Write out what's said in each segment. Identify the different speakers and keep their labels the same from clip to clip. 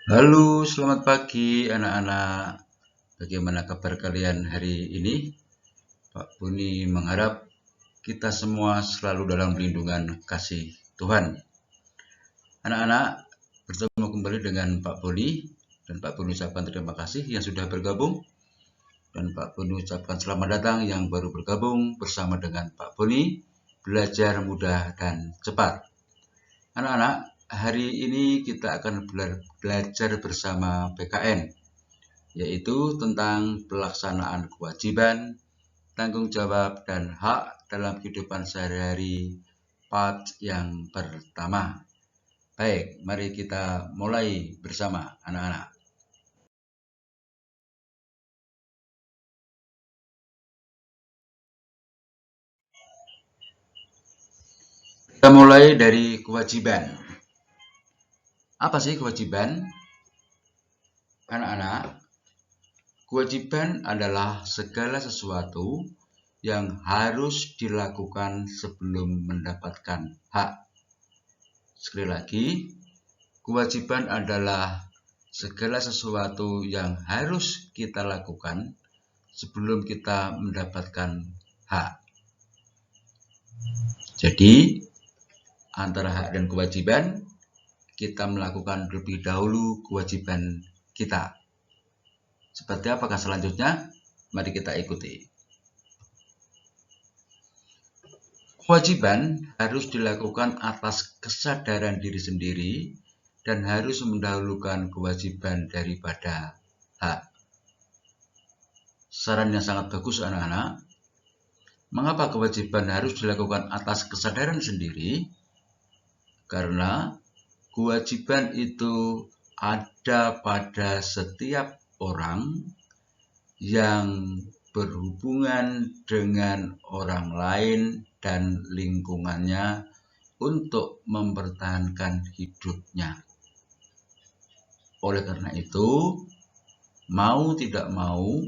Speaker 1: Halo, selamat pagi anak-anak. Bagaimana kabar kalian hari ini? Pak Buni mengharap kita semua selalu dalam lindungan kasih Tuhan. Anak-anak, bertemu kembali dengan Pak Buni dan Pak Buni ucapkan terima kasih yang sudah bergabung dan Pak Buni ucapkan selamat datang yang baru bergabung bersama dengan Pak Buni, belajar mudah dan cepat. Anak-anak, hari ini kita akan belajar bersama PKN, yaitu tentang pelaksanaan kewajiban, tanggung jawab, dan hak dalam kehidupan sehari-hari part yang pertama. Baik, mari kita mulai bersama anak-anak. Kita mulai dari kewajiban. Apa sih kewajiban? Anak-anak, kewajiban adalah segala sesuatu yang harus dilakukan sebelum mendapatkan hak. Sekali lagi, kewajiban adalah segala sesuatu yang harus kita lakukan sebelum kita mendapatkan hak. Jadi, antara hak dan kewajiban, kita melakukan terlebih dahulu kewajiban kita. Seperti apakah selanjutnya? Mari kita ikuti. Kewajiban harus dilakukan atas kesadaran diri sendiri dan harus mendahulukan kewajiban daripada hak. Saran yang sangat bagus anak-anak. Mengapa kewajiban harus dilakukan atas kesadaran sendiri? Karena kewajiban itu ada pada setiap orang yang berhubungan dengan orang lain dan lingkungannya untuk mempertahankan hidupnya. Oleh karena itu, mau tidak mau,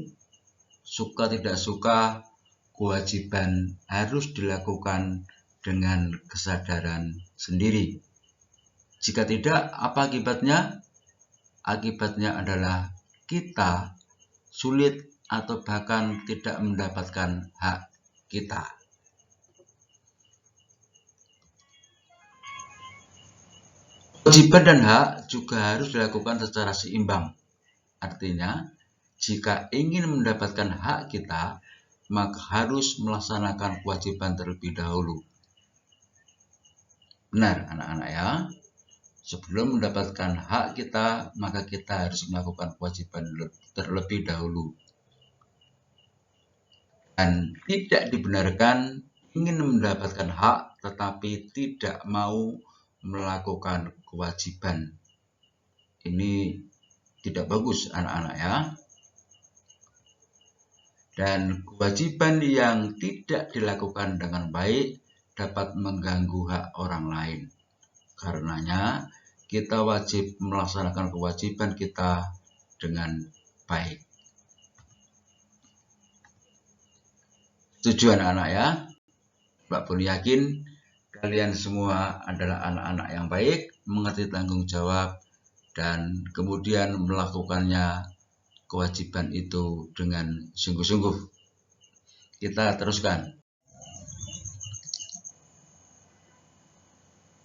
Speaker 1: suka tidak suka, kewajiban harus dilakukan dengan kesadaran sendiri. Jika tidak, apa akibatnya? Akibatnya adalah kita sulit atau bahkan tidak mendapatkan hak kita. Kewajiban dan hak juga harus dilakukan secara seimbang. Artinya, jika ingin mendapatkan hak kita, maka harus melaksanakan kewajiban terlebih dahulu. Benar, anak-anak ya. Sebelum mendapatkan hak kita, maka kita harus melakukan kewajiban terlebih dahulu. Dan tidak dibenarkan ingin mendapatkan hak, tetapi tidak mau melakukan kewajiban. Ini tidak bagus, anak-anak ya. Dan kewajiban yang tidak dilakukan dengan baik dapat mengganggu hak orang lain. Karenanya, kita wajib melaksanakan kewajiban kita dengan baik. Setuju anak-anak ya? Pak Buni yakin kalian semua adalah anak-anak yang baik, mengerti tanggung jawab, dan kemudian melakukannya kewajiban itu dengan sungguh-sungguh. Kita teruskan.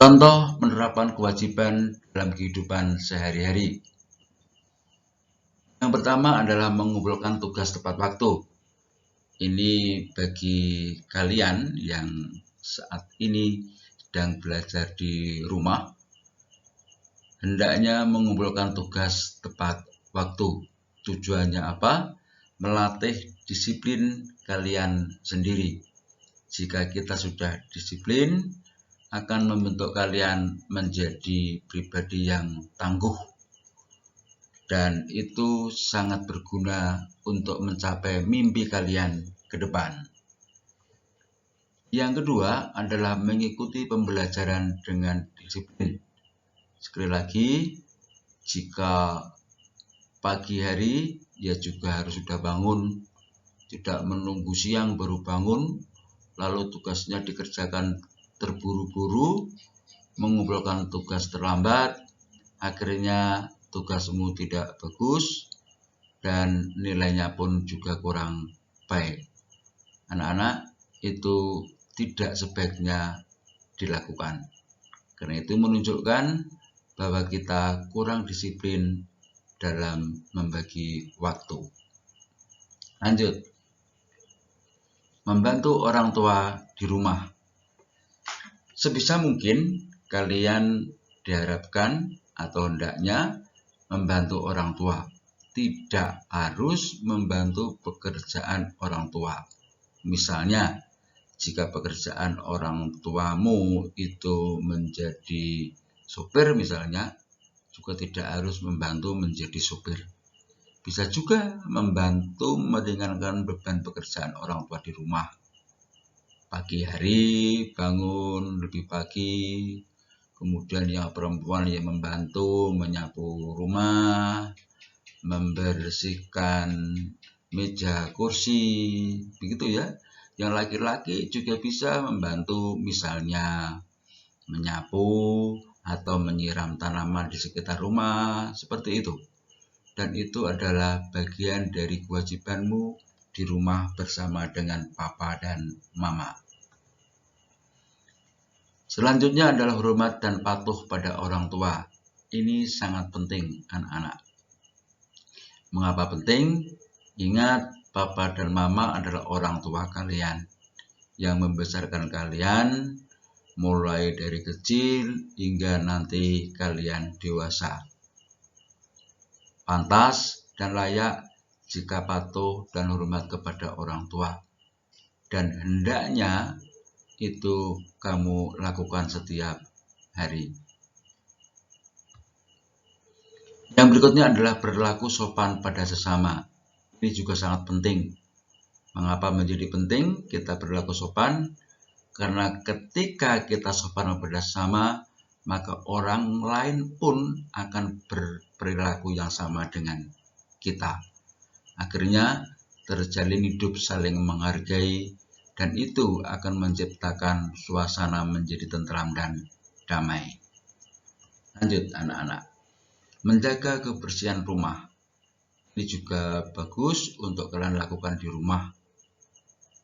Speaker 1: Contoh penerapan kewajiban dalam kehidupan sehari-hari. Yang pertama adalah mengumpulkan tugas tepat waktu. Ini bagi kalian yang saat ini sedang belajar di rumah, hendaknya mengumpulkan tugas tepat waktu. Tujuannya apa? Melatih disiplin kalian sendiri. Jika kita sudah disiplin, akan membentuk kalian menjadi pribadi yang tangguh. Dan itu sangat berguna untuk mencapai mimpi kalian ke depan. Yang kedua adalah mengikuti pembelajaran dengan disiplin. Sekali lagi, jika pagi hari, ya juga harus sudah bangun, tidak menunggu siang baru bangun, lalu tugasnya dikerjakan terburu-buru, mengumpulkan tugas terlambat, akhirnya tugasmu tidak bagus dan nilainya pun juga kurang baik. Anak-anak, itu tidak sebaiknya dilakukan. Karena itu menunjukkan bahwa kita kurang disiplin dalam membagi waktu. Lanjut. Membantu orang tua di rumah. Sebisa mungkin kalian diharapkan atau hendaknya membantu orang tua. Tidak harus membantu pekerjaan orang tua. Misalnya, jika pekerjaan orang tuamu itu menjadi sopir misalnya, juga tidak harus membantu menjadi sopir. Bisa juga membantu meringankan beban pekerjaan orang tua di rumah. Pagi hari bangun lebih pagi, kemudian yang perempuan yang membantu menyapu rumah, membersihkan meja kursi, begitu ya. Yang laki-laki juga bisa membantu misalnya menyapu atau menyiram tanaman di sekitar rumah, seperti itu. Dan itu adalah bagian dari kewajibanmu di rumah bersama dengan papa dan mama. Selanjutnya adalah hormat dan patuh pada orang tua. Ini sangat penting, anak-anak. Mengapa penting? Ingat, papa dan mama adalah orang tua kalian yang membesarkan kalian mulai dari kecil hingga nanti kalian dewasa. Pantas dan layak jika patuh dan hormat kepada orang tua. Dan hendaknya itu kamu lakukan setiap hari. Yang berikutnya adalah berlaku sopan pada sesama. Ini juga sangat penting. Mengapa menjadi penting kita berlaku sopan? Karena ketika kita sopan kepada sesama, maka orang lain pun akan berperilaku yang sama dengan kita. Akhirnya terjalin hidup saling menghargai, dan itu akan menciptakan suasana menjadi tentram dan damai. Lanjut anak-anak. Menjaga kebersihan rumah. Ini juga bagus untuk kalian lakukan di rumah.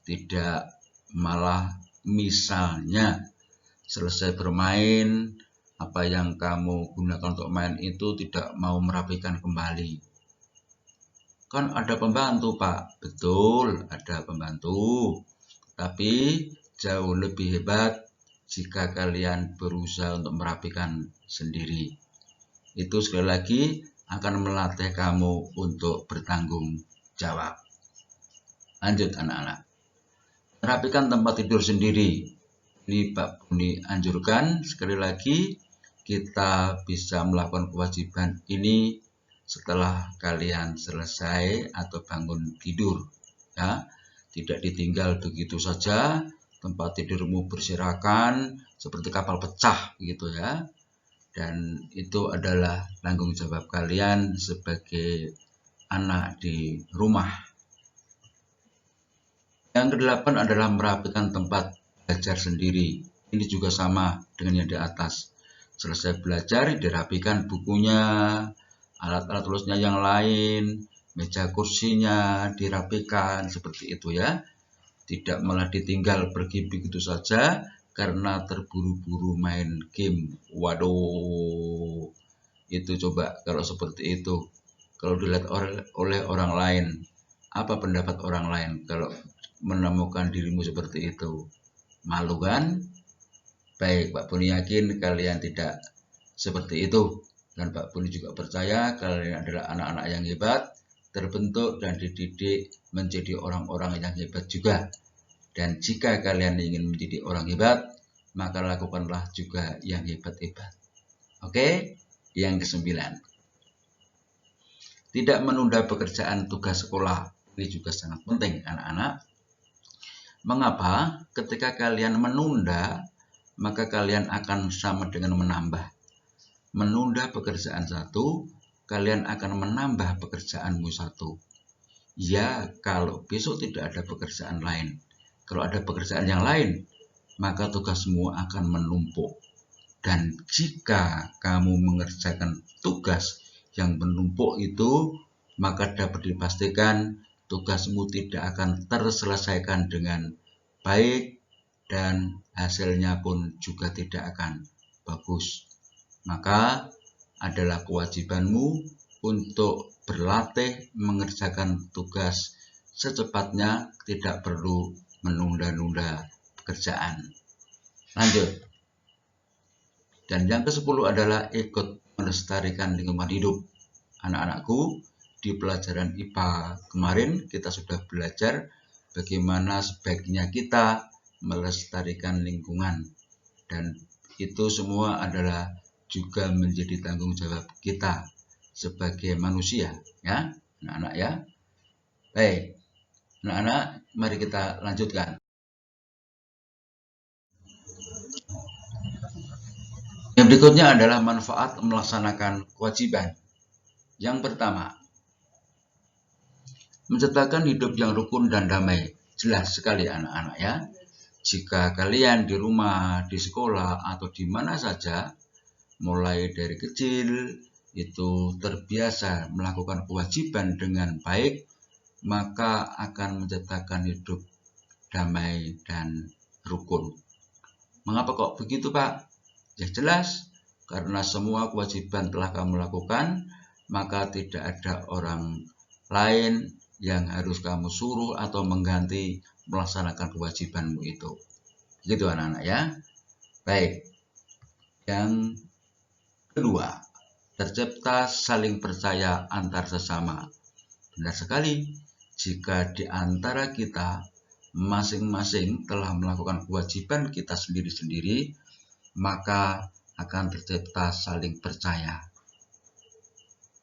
Speaker 1: Tidak malah misalnya selesai bermain, apa yang kamu gunakan untuk main itu tidak mau merapikan kembali. Kan ada pembantu, Pak. Betul, ada pembantu. Tapi jauh lebih hebat jika kalian berusaha untuk merapikan sendiri. Itu sekali lagi akan melatih kamu untuk bertanggung jawab. Lanjut anak-anak. Merapikan tempat tidur sendiri. Ini Pak Buni anjurkan, sekali lagi kita bisa melakukan kewajiban ini setelah kalian selesai atau bangun tidur, ya. Tidak ditinggal begitu saja, tempat tidurmu berserakan seperti kapal pecah begitu ya. Dan itu adalah tanggung jawab kalian sebagai anak di rumah. Yang kedelapan adalah merapikan tempat belajar sendiri. Ini juga sama dengan yang di atas. Selesai belajar, dirapikan bukunya, alat-alat tulisnya yang lain, meja kursinya dirapikan, seperti itu ya. Tidak malah ditinggal pergi begitu saja karena terburu-buru main game. Waduh, itu coba kalau seperti itu. Kalau dilihat oleh orang lain, apa pendapat orang lain kalau menemukan dirimu seperti itu? Malu kan? Baik, Pak Buni yakin kalian tidak seperti itu. Dan Pak Buni juga percaya kalian adalah anak-anak yang hebat, terbentuk dan dididik menjadi orang-orang yang hebat juga. Dan jika kalian ingin menjadi orang hebat, maka lakukanlah juga yang hebat-hebat. Oke, yang ke-9. Tidak menunda pekerjaan tugas sekolah. Ini juga sangat penting, anak-anak. Mengapa? Ketika kalian menunda, maka kalian akan sama dengan menambah. Menunda pekerjaan satu, kalian akan menambah pekerjaanmu satu. Ya, kalau besok tidak ada pekerjaan lain. Kalau ada pekerjaan yang lain, maka tugasmu akan menumpuk. Dan jika kamu mengerjakan tugas yang menumpuk itu, maka dapat dipastikan tugasmu tidak akan terselesaikan dengan baik dan hasilnya pun juga tidak akan bagus. Maka adalah kewajibanmu untuk berlatih mengerjakan tugas secepatnya, tidak perlu menunda-nunda pekerjaan. Lanjut. Dan yang ke-10 adalah ikut melestarikan lingkungan hidup. Anak-anakku, di pelajaran IPA kemarin kita sudah belajar bagaimana sebaiknya kita melestarikan lingkungan. Dan itu semua adalah juga menjadi tanggung jawab kita sebagai manusia, ya, anak-anak ya. Baik, anak-anak, mari kita lanjutkan. Yang berikutnya adalah manfaat melaksanakan kewajiban. Yang pertama, menciptakan hidup yang rukun dan damai. Jelas sekali anak-anak ya. Jika kalian di rumah, di sekolah, atau di mana saja, mulai dari kecil, itu terbiasa melakukan kewajiban dengan baik, maka akan menciptakan hidup damai dan rukun. Mengapa kok begitu, Pak? Ya jelas, karena semua kewajiban telah kamu lakukan, maka tidak ada orang lain yang harus kamu suruh atau mengganti melaksanakan kewajibanmu itu. Gitu anak-anak ya. Baik. Yang kedua, tercipta saling percaya antar sesama. Benar sekali, jika di antara kita masing-masing telah melakukan kewajiban kita sendiri-sendiri, maka akan tercipta saling percaya.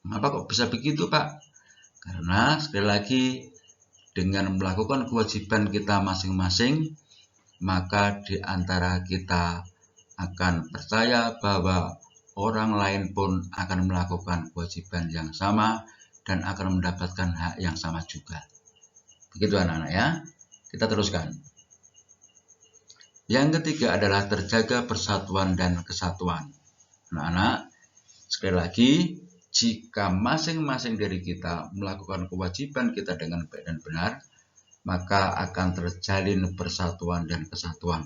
Speaker 1: Mengapa kok bisa begitu, Pak? Karena sekali lagi, dengan melakukan kewajiban kita masing-masing, maka di antara kita akan percaya bahwa orang lain pun akan melakukan kewajiban yang sama dan akan mendapatkan hak yang sama juga. Begitu anak-anak ya. Kita teruskan. Yang ketiga adalah terjaga persatuan dan kesatuan. Anak-anak, sekali lagi, jika masing-masing dari kita melakukan kewajiban kita dengan baik dan benar, maka akan terjalin persatuan dan kesatuan.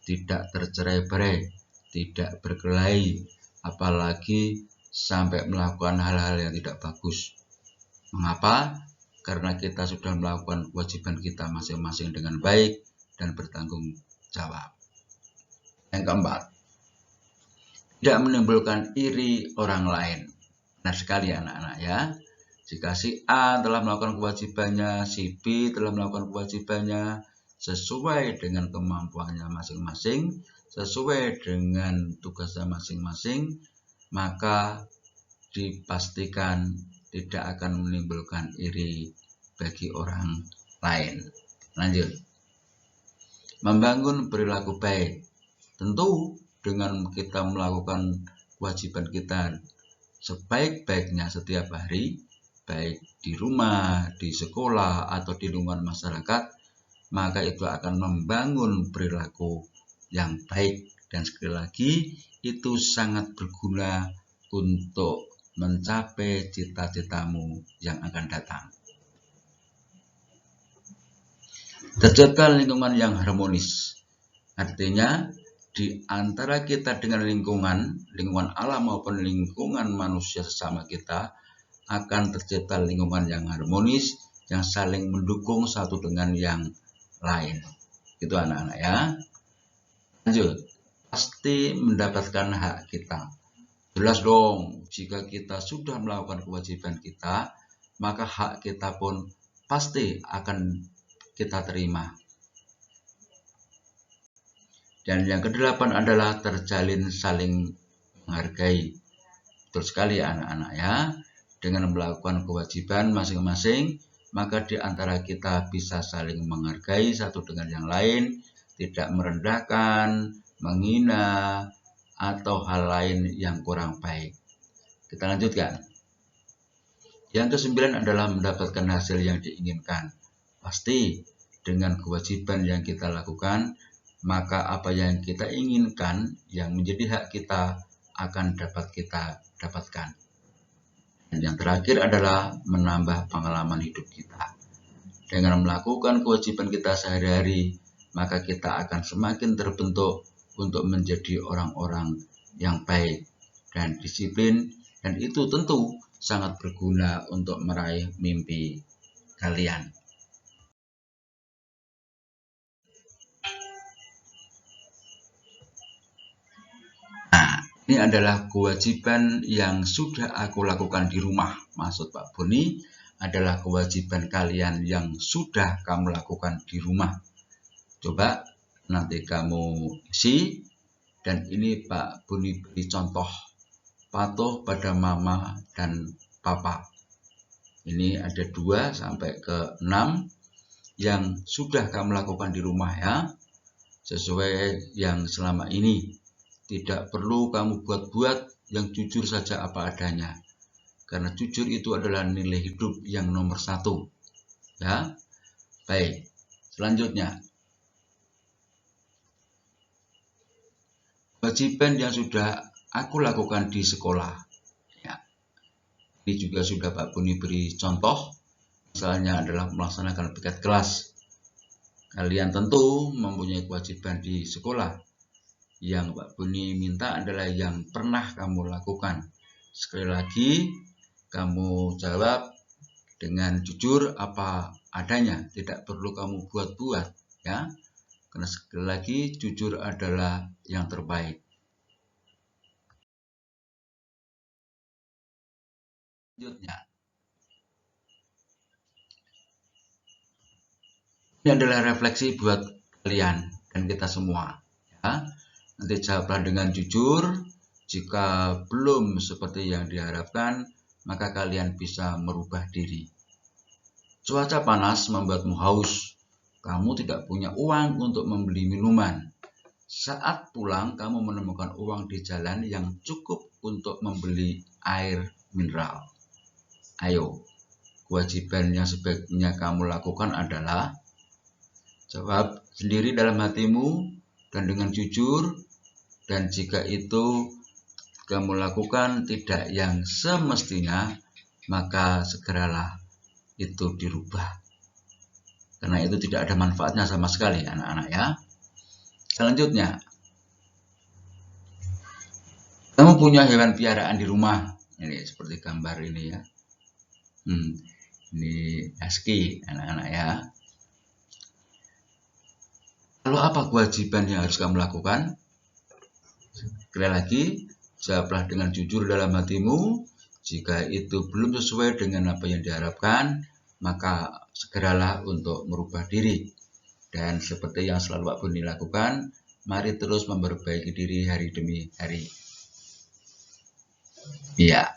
Speaker 1: Tidak tercerai-berai, tidak berkelahi, apalagi sampai melakukan hal-hal yang tidak bagus. Mengapa? Karena kita sudah melakukan kewajiban kita masing-masing dengan baik dan bertanggung jawab. Yang keempat, tidak menimbulkan iri orang lain. Benar sekali anak-anak ya. Jika si A telah melakukan kewajibannya, si B telah melakukan kewajibannya sesuai dengan kemampuannya masing-masing, sesuai dengan tugasnya masing-masing, maka dipastikan tidak akan menimbulkan iri bagi orang lain. Lanjut. Membangun perilaku baik. Tentu dengan kita melakukan kewajiban kita sebaik-baiknya setiap hari, baik di rumah, di sekolah, atau di lingkungan masyarakat, maka itu akan membangun perilaku yang baik. Dan sekali lagi, itu sangat berguna untuk mencapai cita-citamu yang akan datang. Tercipta lingkungan yang harmonis. Artinya, di antara kita dengan lingkungan alam maupun lingkungan manusia sesama kita, akan tercipta lingkungan yang harmonis, yang saling mendukung satu dengan yang lain. Itu anak-anak ya. Lanjut, pasti mendapatkan hak kita. Jelas dong, jika kita sudah melakukan kewajiban kita, maka hak kita pun pasti akan kita terima. Dan yang kedelapan adalah terjalin saling menghargai. Betul sekali anak-anak ya. Dengan melakukan kewajiban masing-masing, maka di antara kita bisa saling menghargai satu dengan yang lain, tidak merendahkan, menghina, atau hal lain yang kurang baik. Kita lanjutkan. Yang ke-9 adalah mendapatkan hasil yang diinginkan. Pasti dengan kewajiban yang kita lakukan, maka apa yang kita inginkan yang menjadi hak kita akan dapat kita dapatkan. Dan yang terakhir adalah menambah pengalaman hidup kita. Dengan melakukan kewajiban kita sehari-hari, maka kita akan semakin terbentuk untuk menjadi orang-orang yang baik dan disiplin, dan itu tentu sangat berguna untuk meraih mimpi kalian. Nah, ini adalah kewajiban yang sudah aku lakukan di rumah. Maksud Pak Boni adalah kewajiban kalian yang sudah kamu lakukan di rumah. Coba nanti kamu isi, dan ini Pak Boni beri contoh. Patuh pada mama dan papa. Ini ada 2 sampai ke 6 yang sudah kamu lakukan di rumah ya. Sesuai yang selama ini. Tidak perlu kamu buat-buat, yang jujur saja apa adanya. Karena jujur itu adalah nilai hidup yang nomor 1. Ya. Baik. Selanjutnya. Kewajiban yang sudah aku lakukan di sekolah. Ya. Ini juga sudah Pak Boni beri contoh. Misalnya adalah melaksanakan piket kelas. Kalian tentu mempunyai kewajiban di sekolah. Yang Pak Boni minta adalah yang pernah kamu lakukan. Sekali lagi, kamu jawab dengan jujur apa adanya. Tidak perlu kamu buat-buat, ya. Karena sekali lagi, jujur adalah yang terbaik. Selanjutnya, ini adalah refleksi buat kalian dan kita semua, ya. Nanti jawablah dengan jujur. Jika belum seperti yang diharapkan, maka kalian bisa merubah diri. Cuaca panas membuatmu haus. Kamu tidak punya uang untuk membeli minuman. Saat pulang, kamu menemukan uang di jalan yang cukup untuk membeli air mineral. Ayo, kewajiban yang sebaiknya kamu lakukan adalah jawab sendiri dalam hatimu dan dengan jujur. Dan jika itu kamu lakukan tidak yang semestinya, maka segeralah itu dirubah. Karena itu tidak ada manfaatnya sama sekali, anak-anak ya. Selanjutnya, kamu punya hewan piaraan di rumah. Ini seperti gambar ini ya. Ini husky, anak-anak ya. Lalu apa kewajiban yang harus kamu lakukan? Sekali lagi, jawablah dengan jujur dalam hatimu. Jika itu belum sesuai dengan apa yang diharapkan, maka segeralah untuk merubah diri. Dan seperti yang selalu Pak Boni lakukan, mari terus memperbaiki diri hari demi hari. Iya,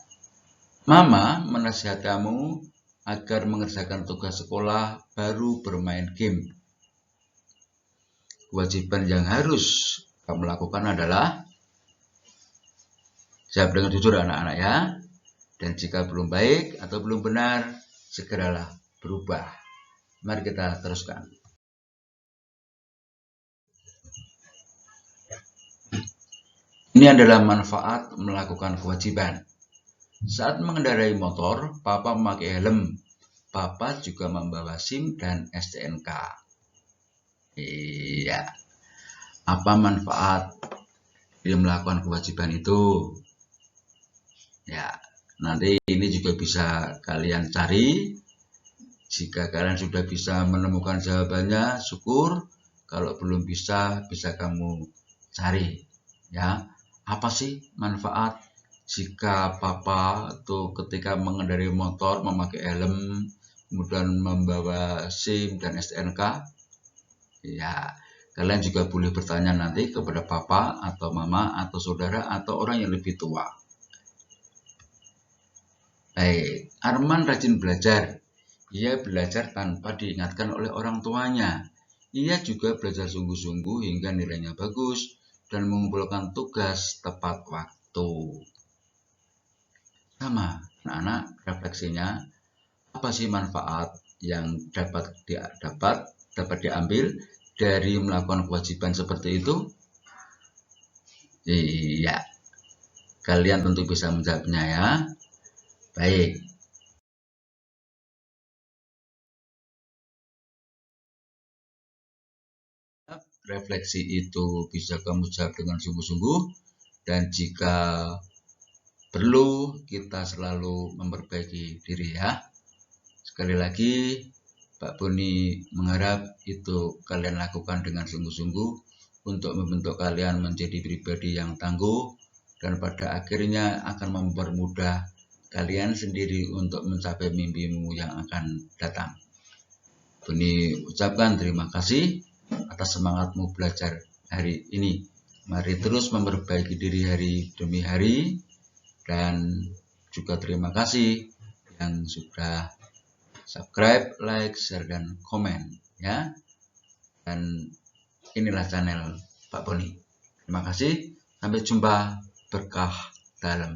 Speaker 1: Mama menasihat kamu agar mengerjakan tugas sekolah baru bermain game. Kewajiban yang harus kamu lakukan adalah jawab dengan jujur anak-anak ya. Dan jika belum baik atau belum benar, segeralah berubah. Mari kita teruskan. Ini adalah manfaat melakukan kewajiban. Saat mengendarai motor, Papa memakai helm. Papa juga membawa SIM dan STNK. Iya. Apa manfaat dia melakukan kewajiban itu? Ya, nanti ini juga bisa kalian cari. Jika kalian sudah bisa menemukan jawabannya, syukur. Kalau belum bisa, bisa kamu cari. Ya, apa sih manfaat jika Papa tuh ketika mengendarai motor memakai helm, kemudian membawa SIM dan STNK? Ya, kalian juga boleh bertanya nanti kepada Papa atau Mama atau saudara atau orang yang lebih tua. Baik, Arman rajin belajar. Ia belajar tanpa diingatkan oleh orang tuanya. Ia juga belajar sungguh-sungguh hingga nilainya bagus dan mengumpulkan tugas tepat waktu. Sama, anak-anak, refleksinya, apa sih manfaat yang dapat diambil dari melakukan kewajiban seperti itu? Iya, kalian tentu bisa menjawabnya ya. Baik, refleksi itu bisa kamu jawab dengan sungguh-sungguh, dan jika perlu kita selalu memperbaiki diri ya. Sekali lagi, Pak Boni mengharap itu kalian lakukan dengan sungguh-sungguh untuk membentuk kalian menjadi pribadi yang tangguh dan pada akhirnya akan mempermudah kalian sendiri untuk mencapai mimpimu yang akan datang. Boni ucapkan terima kasih atas semangatmu belajar hari ini. Mari terus memperbaiki diri hari demi hari, dan juga terima kasih yang sudah subscribe, like, share, dan komen ya. Dan inilah channel Pak Boni. Terima kasih, sampai jumpa, berkah dalam.